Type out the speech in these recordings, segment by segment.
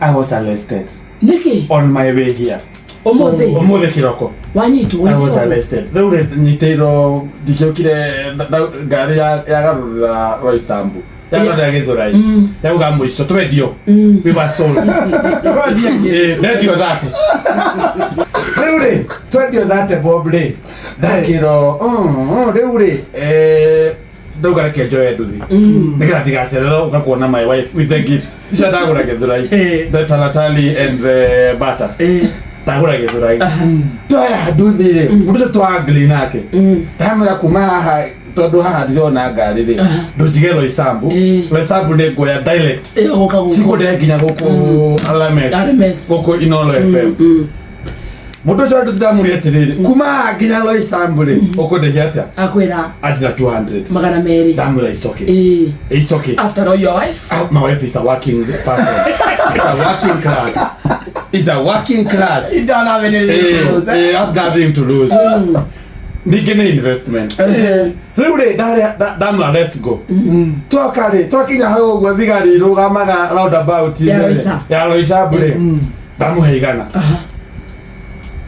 I was arrested. Niki? On my way here. Omothe kiroko. Wanyitu. I was arrested. Rĩu nyitĩirwo ndikiokire ngari ya garũra Roysambu. Yagarũra Gĩthũrai. Yauga mũico twendio. We were sold. Ndio thate. Rĩu rĩ twendio thate Bob rĩ. Ndakĩrwo rĩu rĩ ndauga reke njoe nduthi. Nĩgetha ndigacererwo ũkakuona my wife with the gifts. Icio ndagũra Gĩthũrai. The talatali and the butter. Ndagũra Gĩthũrai. Twoya nduthi rĩ mũndũ ũcio twangli nake. Ndamwĩra kuma haha tondu haha ndirona ngari rĩ ndũnjige Roysambu. Roysambu nĩ nguoya direct. Sikũndehe nginya gũkũ Alames gũkũ Inooro FM. Mũndũ ũcio ndamũria atĩrĩrĩ kuma nginya Roysambu rĩ ũkũndĩhia atĩa? Akwĩra atira 200 magana merĩ. Ndamwĩra it's okay. It's okay. After all, your wife? My wife is a working person. It's a working class. It's a working class. You don't have anything to lose. I've got nothing to lose. Nigga investment. Rĩu damla let's go. Twoka rĩ twakinya hau ũguo thigari rũgamaga roundabout ya Roysambu rĩ ndamũhe igana.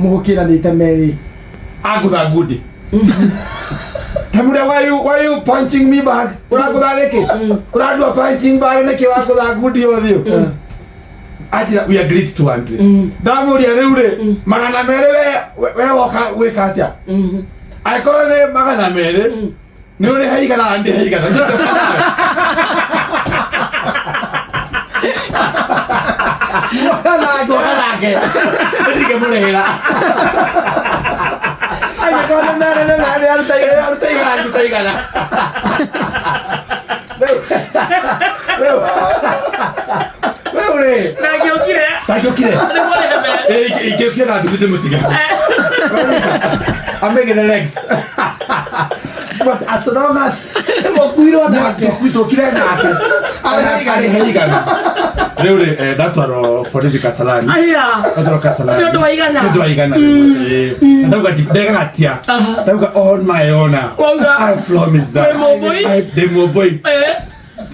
Mũgũkĩranĩte merĩ. Agũtha ngudi. Tamũria why you punching me back? Ũragũtha nĩkĩ? Ũradua punching bag nĩkĩ wagũtha ngudi yothe? Atira we agreed to 200. Ndamũria rĩu rĩ magana merĩ we woka gwĩka atĩa? Aikorwo nĩ magana merĩ nĩ ũrĩ haigana na ndĩ haigana. Nake ndike mũrĩra. Aikorwo nĩ aruta igana. Wewe Takiokire. Ikiokire na nduthi ndĩmũtiga. I'm making the legs. But as long as mũkuirwo nake twitũkire nake arĩ igana. Rĩu rĩ ndatwarwo borithi Kasarani. Ndatwarwo Kasarani. Nĩ ũndũ wa igana. Ndauga ndegatia. Ndauga on my honor. I promise that. Ndĩ boy.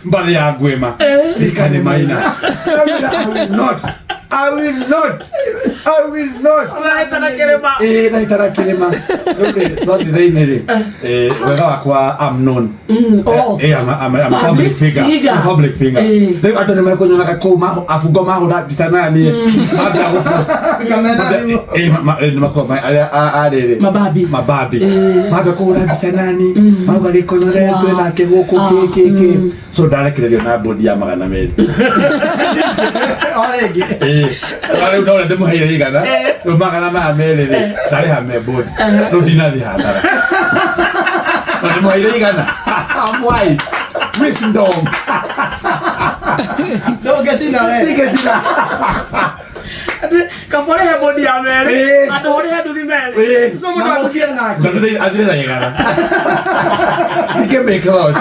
Mbari ya Gwema. Ikane maina. I will not. Naitara kirema. Rodi reinere. Wega wakwa I'm known. I'm a public figure. They atu nimekunyona kakoma afugo mahura bisanani. Baada huko. Makoma arere. Mababi. Mabe ko ura bisanani. Mabe Gikonyore twena kegoko keke. So directly na body ya magana meri. Orege. Ora ndemo haire igana. Magana ma mere rĩ ndari ha me body. Ndinathi hathara. Ndemo haire igana. I'm wise. Wisdom. No gesina. Kafore he body ya mere. Adore he nduthi mere. So mũndũ agũthie nake. Ndũthi athire na igana. Dike make close.